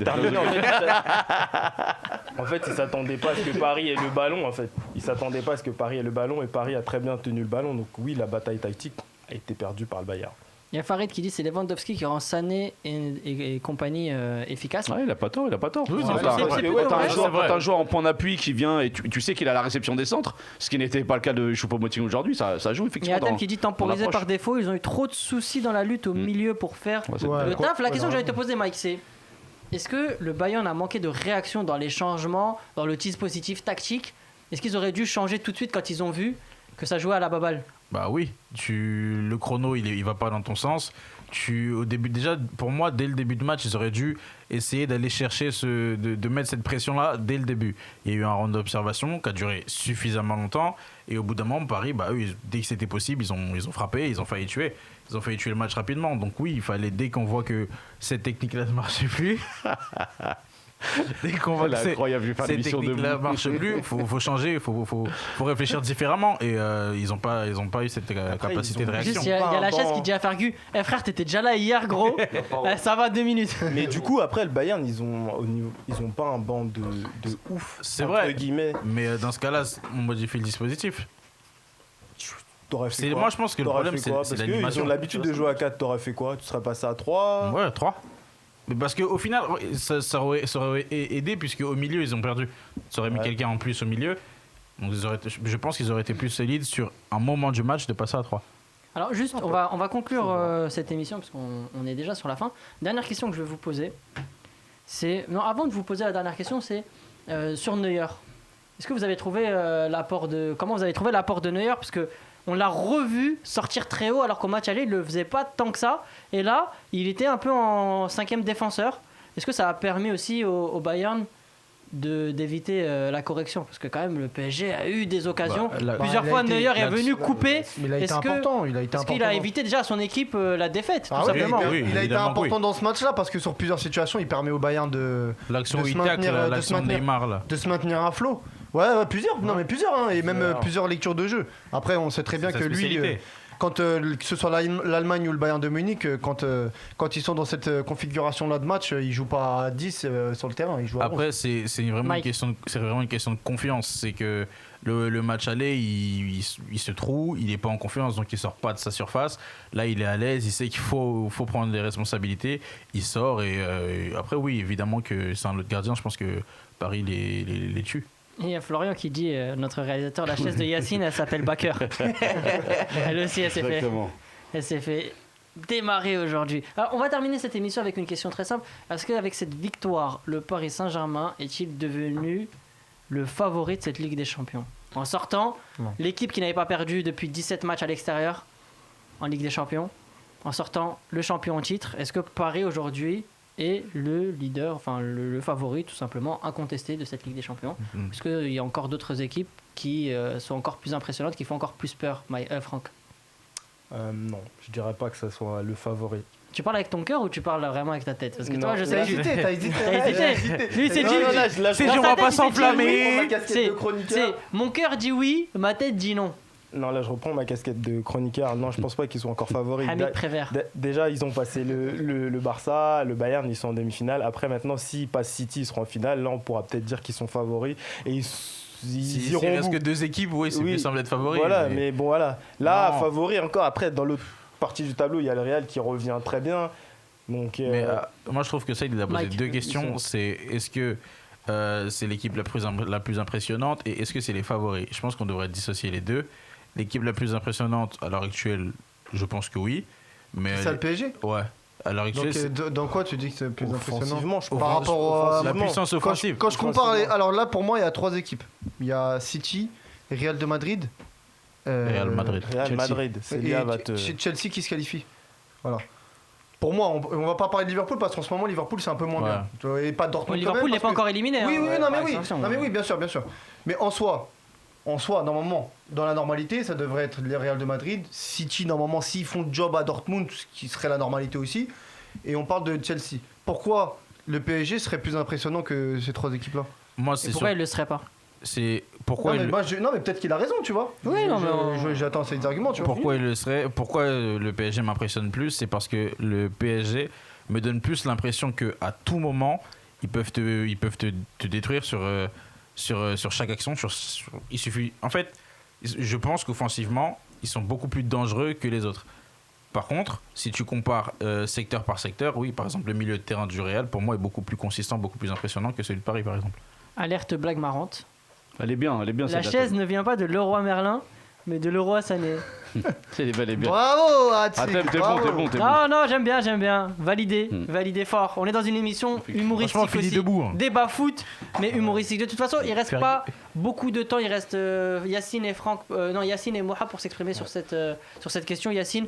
En fait, ils s'attendaient pas à ce que Paris ait le ballon, en fait. Ils s'attendaient pas à ce que Paris ait le ballon, et Paris a très bien tenu le ballon. Donc oui, la bataille tactique a été perdue par le Bayern. Il y a Farid qui dit c'est Lewandowski qui rend Sané et compagnie efficace. Ouais, il a pas tort. Oui, Quand t'as un joueur en point d'appui qui vient et tu sais qu'il a la réception des centres, ce qui n'était pas le cas de Choupo-Moting aujourd'hui, ça joue effectivement. Il y a Adam qui dit temporisé par défaut, ils ont eu trop de soucis dans la lutte au milieu pour faire le taf. La question que j'allais te poser, Mike, c'est est-ce que le Bayern a manqué de réaction dans les changements, dans le dispositif tactique? Est-ce qu'ils auraient dû changer tout de suite quand ils ont vu que ça jouait à la baballe? Bah oui, le chrono il va pas dans ton sens. Au début, déjà pour moi dès le début de match ils auraient dû essayer d'aller chercher de mettre cette pression là dès le début. Il y a eu un round d'observation qui a duré suffisamment longtemps et au bout d'un moment Paris, eux, dès que c'était possible ils ont frappé, ils ont failli tuer le match rapidement. Donc oui, il fallait, dès qu'on voit que cette technique là ne marchait plus dès qu'on voit que cette technique-là ne marche plus, faut changer, il faut réfléchir différemment. Et ils n'ont pas eu cette capacité de réaction. Juste, il y a la chaise qui dit à Fergus frère, t'étais déjà là hier, gros. Ça va 2 minutes. Mais du coup, après, le Bayern, ils ont pas un banc de ouf. C'est vrai, mais dans ce cas-là, on modifie le dispositif. Moi, je pense que le problème, c'est l'animation. Ils ont l'habitude de jouer à 4, t'aurais fait quoi? Tu serais passé à 3? Ouais, 3. Mais parce qu'au final, ça aurait aidé, puisque au milieu, ils ont perdu. Ça aurait mis quelqu'un en plus au milieu. Donc je pense qu'ils auraient été plus solides sur un moment du match de passer à 3. Alors juste, on va conclure cette émission, parce qu'on est déjà sur la fin. Dernière question que je vais vous poser, c'est... Non, avant de vous poser la dernière question, c'est sur Neuer. Est-ce que vous avez trouvé Comment vous avez trouvé l'apport de Neuer? Parce que on l'a revu sortir très haut alors qu'au match aller, il ne le faisait pas tant que ça. Et là, il était un peu en 5e défenseur. Est-ce que ça a permis aussi au Bayern d'éviter la correction parce que quand même le PSG a eu des occasions. Plusieurs il a fois été- Neuer est venu couper. Mais il a été Est-ce que- important. Est-ce qu'il a évité déjà à son équipe la défaite, Ah tout oui, simplement. oui, il a été évidemment, important oui. dans ce match-là parce que sur plusieurs situations, il permet au Bayern de L'action de où il se tacle, maintenir, de se l'action de maintenir. Neymar là. de se maintenir à flot. Ouais, plusieurs. Non, mais plusieurs. Hein, et même plusieurs lectures de jeu. Après, on sait très bien C'est que sa lui, spécialité. quand que ce soit l'Allemagne ou le Bayern de Munich, quand ils sont dans cette configuration-là de match, ils jouent pas à 10 sur le terrain. Ils jouent à 11. Après, c'est vraiment Mike. c'est vraiment une question de confiance. C'est que le match aller, il se trouve, il n'est pas en confiance, donc il sort pas de sa surface. Là, il est à l'aise, il sait qu'il faut prendre des responsabilités. Il sort et après, oui, évidemment que c'est un autre gardien. Je pense que Paris les tue. Et il y a Florian qui dit, notre réalisateur, la chaise de Yacine, elle s'appelle Baker. Elle aussi, Exactement. elle s'est fait démarrer aujourd'hui. Alors, on va terminer cette émission avec une question très simple. Est-ce qu'avec cette victoire, le Paris Saint-Germain est-il devenu le favori de cette Ligue des Champions? En sortant, Non. l'équipe qui n'avait pas perdu depuis 17 matchs à l'extérieur en Ligue des Champions, en sortant le champion en titre, est-ce que Paris aujourd'hui est le leader, enfin le favori tout simplement incontesté de cette Ligue des Champions? Parce qu'il y a encore d'autres équipes qui sont encore plus impressionnantes, qui font encore plus peur, Franck. Non, je dirais pas que ça soit le favori. Tu parles avec ton cœur ou tu parles vraiment avec ta tête? Parce que toi, Non, je mais sais T'as que hésité, t'as hésité. t'as hésité. Lui, c'est Non, dit. non, là, C'est Dans dit, on sa va tête, pas il s'est dit s'enflammer. mon cœur dit oui, ma tête dit non. Non, là, je reprends ma casquette de chroniqueur. Non, je pense pas qu'ils soient encore favoris. Hamid Prévert. Déjà, ils ont passé le Barça, le Bayern, ils sont en demi-finale. Après, maintenant, s'ils passent City, ils seront en finale. Là, on pourra peut-être dire qu'ils sont favoris. Et ils S'il iront au reste bout. que 2 équipes, oui, c'est Oui. plus semble être favori. Voilà, mais bon, voilà. Là, Non. favori encore. Après, dans l'autre partie du tableau, il y a le Real qui revient très bien. Donc, Mais moi, je trouve que ça, il a posé Mike, 2 ils questions. sont- C'est est-ce que c'est l'équipe la plus impressionnante et est-ce que c'est les favoris? Je pense qu'on devrait dissocier les deux. L'équipe la plus impressionnante à l'heure actuelle, je pense que oui. Mais C'est ça le PSG? ouais, à l'heure actuelle, Donc, dans quoi tu dis que c'est le plus impressionnant? offensivement, je pense. Par rapport à la puissance offensive. Quand je compare, Offensivement. alors là pour moi il y a 3 équipes. Il y a City, Real de Madrid, Real Madrid. Real Chelsea. Madrid, c'est là va te. Chelsea qui se qualifie. Voilà. Pour moi, on va pas parler de Liverpool parce qu'en ce moment Liverpool c'est un peu moins Ouais. bien. Tu vois, et pas Dortmund. quand Liverpool même, n'est pas parce que- encore éliminé. Oui, hein, oui, non mais par oui, extension. non mais oui, bien sûr, bien sûr. Mais en soi, normalement, dans la normalité, ça devrait être les Real de Madrid, City normalement s'ils font le job à Dortmund, ce qui serait la normalité aussi. Et on parle de Chelsea. Pourquoi le PSG serait plus impressionnant que ces 3 équipes-là? Moi, Et c'est pourquoi sûr. il le serait pas? C'est pourquoi non, mais il- moi, non mais peut-être qu'il a raison, tu vois. Oui, non, mais J'attends ces arguments, tu vois. Pourquoi il le serait? Pourquoi le PSG m'impressionne plus? C'est parce que le PSG me donne plus l'impression que à tout moment ils peuvent te détruire sur chaque action. Il suffit. En fait, je pense qu'offensivement ils sont beaucoup plus dangereux que les autres. Par contre, si tu compares secteur par secteur, oui, par exemple le milieu de terrain du Real pour moi est beaucoup plus consistant, beaucoup plus impressionnant que celui de Paris par exemple. Alerte blague marrante. Elle est bien La cette chaise ne vient pas de Leroy Merlin, mais de Leroy Sané. Elle est bien. Bravo, Hatzik, Ah, t'es bravo. bon. Non, non, j'aime bien. Validé, Hmm. validé fort. On est dans une émission humoristique Franchement, fini aussi. debout, hein. Débat foot, mais humoristique. De toute façon, il reste pas beaucoup de temps. Il reste Yacine et Franck, non Yacine et Moha pour s'exprimer sur cette question. Yacine,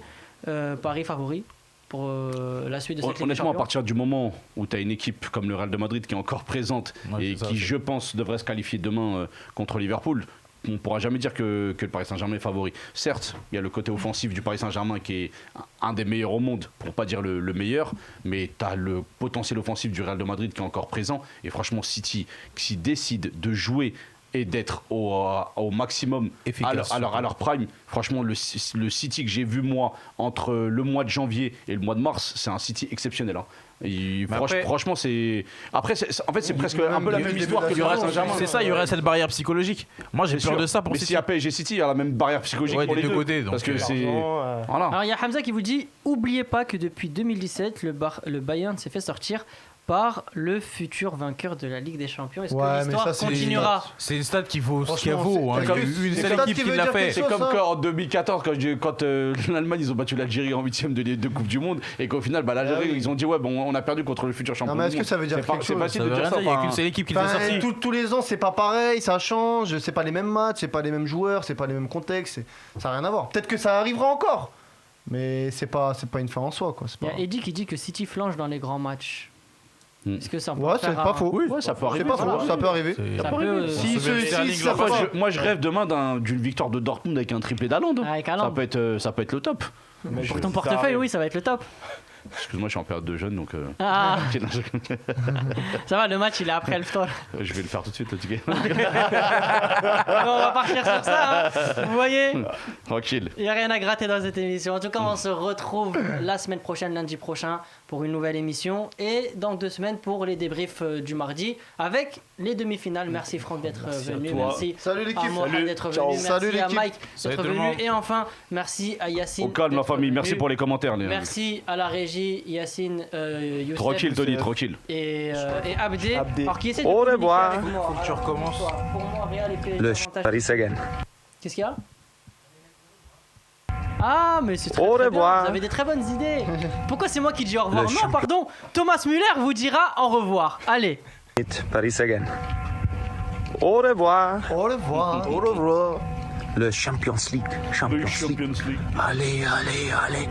Paris favori pour la suite de cette Ligue des Honnêtement, à Champions. partir du moment où tu as une équipe comme le Real de Madrid qui est encore présente Ouais, et c'est ça, qui, c'est- je pense, devrait se qualifier demain contre Liverpool, on ne pourra jamais dire que le Paris Saint-Germain est favori. Certes, il y a le côté offensif du Paris Saint-Germain qui est un des meilleurs au monde, pour pas dire le meilleur, mais tu as le potentiel offensif du Real de Madrid qui est encore présent. Et franchement, City, qui décide de jouer et d'être au maximum Efficace. à leur prime, franchement, le City que j'ai vu moi entre le mois de janvier et le mois de mars, c'est un City exceptionnel. Hein. Et après- franchement, c'est. Après, en fait, c'est presque un peu la même histoire que le Paris Saint-Germain. C'est ça, il y aurait cette barrière psychologique. Moi j'ai C'est peur sûr. de ça pour Mais City. si à PSG City, il y a la même barrière psychologique Ouais, pour des les deux deux. côtés, donc, Parce que c'est. L'argent, Voilà. Alors il y a Hamza qui vous dit, oubliez pas que depuis 2017, le Bayern s'est fait sortir par le futur vainqueur de la Ligue des Champions. Est-ce Ouais, que mais l'histoire ça, c'est- continuera? C'est une stat qui vaut ce Franchement, qu'elle vaut. c'est- Hein. Il y a c'est- eu une c'est seule ça équipe qui qui veut l'a dire fait. quelque C'est chose, comme ça. qu'en 2014, quand l'Allemagne ils ont battu l'Algérie en 8ème de Coupe du Monde et qu'au final, l'Algérie, Ah oui. ils ont dit ouais, bon, on a perdu contre le futur champion. Non, mais du est-ce que monde. ça veut dire C'est pas- quelque C'est chose facile Ça de veut dire rien ça. dire, il y a enfin, qu'une seule équipe qui les a Enfin, sortis. tous les ans, c'est pas pareil, ça change, c'est pas les mêmes matchs, c'est pas les mêmes joueurs, c'est pas les mêmes contextes, ça n'a rien à voir. Peut-être que ça arrivera encore, mais c'est pas une fin en soi, quoi. C'est Il y pas- a Eddie qui dit que City flanche dans les grands matchs. Est-ce que ça peut Ouais, faire c'est pas faux. Ouais, ça peut arriver. C'est pas faux, ça peut arriver. Ça peut, Moi, je rêve demain d'une victoire de Dortmund avec un triplé d'Haaland. Avec Haaland. Ça peut être le top. Pour ton portefeuille, oui, ça va être le top. Excuse-moi, je suis en période de jeûne, donc Ah, ok, non, ça va, le match il est après le tour. je vais le faire tout de suite, le ticket. On va partir sur ça, hein. Vous voyez, Tranquille. il n'y a rien à gratter dans cette émission. En tout cas, on se retrouve la semaine prochaine, lundi prochain, pour une nouvelle émission. Et dans 2 semaines pour les débriefs du mardi avec les demi-finales. Merci Franck d'être venu. Merci Salut l'équipe. à Mohamed d'être venu. Merci Salut à l'équipe. Mike Salut d'être tout le venu. monde. Et enfin, merci à Yacine. Au calme, la d'être famille. venu. Merci pour les commentaires. Merci à la régie, Yacine, Youssef. Tranquille, Tony, tranquille. Et Abdé. Abdé. Alors, qui essaie de Au communiquer revoir. avec moi. Faut que tu recommences. Pour moi, Real et PSG Le avantage. Paris Sagan. Qu'est-ce qu'il y a? Ah, mais c'est très, Au très bien. revoir. Vous avez des très bonnes idées. Pourquoi c'est moi qui dis au revoir? Le Non, champion. pardon. Thomas Müller vous dira au revoir. Allez. Paris Sagan. Au revoir. Au revoir. Au revoir. Le Champions League. Champions League. Allez, allez, allez.